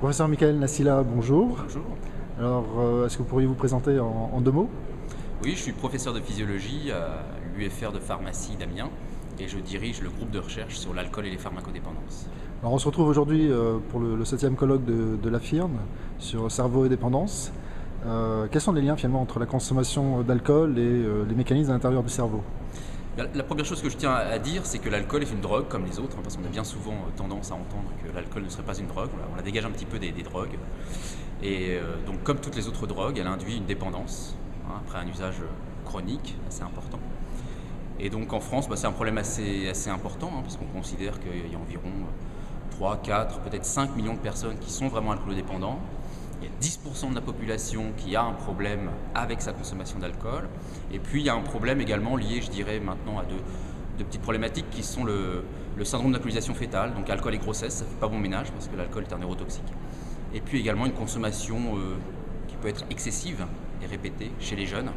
Professeur Michael Nassila, bonjour. Bonjour. Alors, est-ce que vous pourriez vous présenter en deux mots? Oui, je suis professeur de physiologie à l'UFR de pharmacie d'Amiens et je dirige le groupe de recherche sur l'alcool et les pharmacodépendances. Alors, on se retrouve aujourd'hui pour le 7e colloque de la FIRN sur cerveau et dépendance. Quels sont les liens finalement entre la consommation d'alcool et les mécanismes à l'intérieur du cerveau? La première chose que je tiens à dire, c'est que l'alcool est une drogue comme les autres, parce qu'on a bien souvent tendance à entendre que l'alcool ne serait pas une drogue. Voilà, on la dégage un petit peu des drogues. Et donc, comme toutes les autres drogues, elle induit une dépendance, après un usage chronique assez important. Et donc en France, c'est un problème assez important, parce qu'on considère qu'il y a environ 3, 4, peut-être 5 millions de personnes qui sont vraiment alcoolodépendants. Il y a 10% de la population qui a un problème avec sa consommation d'alcool. Et puis il y a un problème également lié, je dirais maintenant, à deux petites problématiques qui sont le syndrome d'alcoolisation fétale, donc alcool et grossesse, ça ne fait pas bon ménage parce que l'alcool est un neurotoxique. Et puis également une consommation qui peut être excessive et répétée chez les jeunes.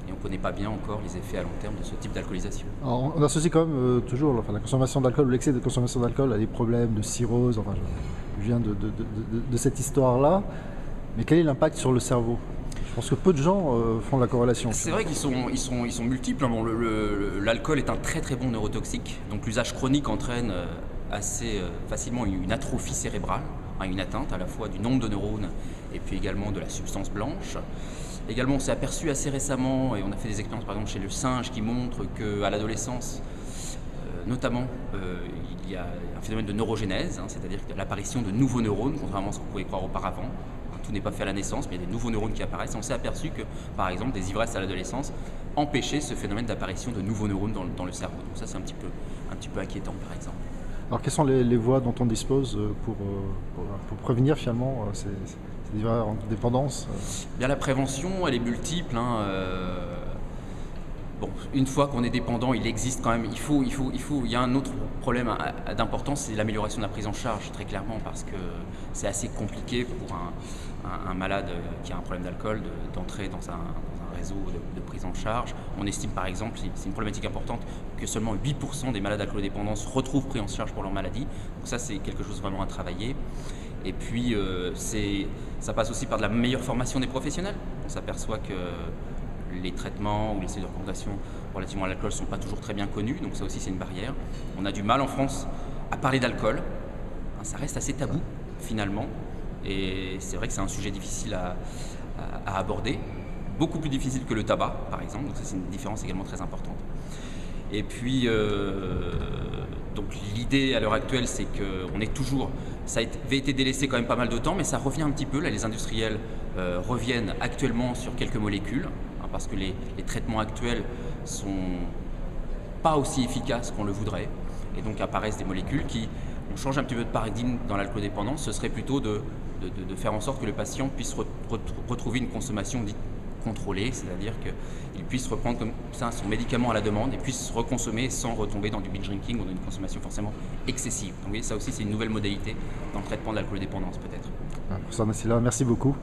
Et on ne connaît pas bien encore les effets à long terme de ce type d'alcoolisation. Alors, on associe quand même toujours la consommation d'alcool ou l'excès de consommation d'alcool à des problèmes de cirrhose. Enfin, je viens de cette histoire-là. Mais quel est l'impact sur le cerveau? Je pense que peu de gens font la corrélation. C'est vrai qu'ils sont multiples. Bon, l'alcool est un très très bon neurotoxique. Donc l'usage chronique entraîne assez facilement une atrophie cérébrale, une atteinte à la fois du nombre de neurones et puis également de la substance blanche. Également, on s'est aperçu assez récemment, et on a fait des expériences par exemple chez le singe qui montrent qu'à l'adolescence, notamment, il y a un phénomène de neurogénèse, c'est-à-dire l'apparition de nouveaux neurones, contrairement à ce qu'on pouvait croire auparavant. Tout n'est pas fait à la naissance, mais il y a des nouveaux neurones qui apparaissent. Et on s'est aperçu que, par exemple, des ivresses à l'adolescence empêchaient ce phénomène d'apparition de nouveaux neurones dans le cerveau. Donc ça, c'est un petit peu inquiétant, par exemple. Alors, quelles sont les voies dont on dispose pour prévenir finalement ces diverses dépendances? Bien, la prévention, elle est multiple. Bon, une fois qu'on est dépendant, il existe quand même. Il y a un autre problème d'importance, c'est l'amélioration de la prise en charge, très clairement, parce que c'est assez compliqué pour un malade qui a un problème d'alcool d'entrer dans un réseau de prise en charge. On estime par exemple, c'est une problématique importante, que seulement 8% des malades d'alcoolodépendance se retrouvent pris en charge pour leur maladie. Donc ça, c'est quelque chose vraiment à travailler. Et puis, ça passe aussi par de la meilleure formation des professionnels. On s'aperçoit que les traitements ou les séries de recommandation relativement à l'alcool ne sont pas toujours très bien connus, donc ça aussi c'est une barrière. On a du mal en France à parler d'alcool, ça reste assez tabou finalement, et c'est vrai que c'est un sujet difficile à aborder, beaucoup plus difficile que le tabac par exemple, donc ça c'est une différence également très importante. Et puis, donc l'idée à l'heure actuelle, c'est qu'on est toujours, ça avait été délaissé quand même pas mal de temps, mais ça revient un petit peu. Là, les industriels reviennent actuellement sur quelques molécules, parce que les traitements actuels sont pas aussi efficaces qu'on le voudrait. Et donc apparaissent des molécules qui ont changé un petit peu de paradigme dans l'alcoolodépendance. Ce serait plutôt de faire en sorte que le patient puisse retrouver une consommation dite contrôlée, c'est-à-dire qu'il puisse reprendre comme ça son médicament à la demande et puisse reconsommer sans retomber dans du binge drinking ou dans une consommation forcément excessive. Donc vous voyez, ça aussi c'est une nouvelle modalité dans le traitement de l'alcoolodépendance peut-être. Professeur Nassila, merci beaucoup.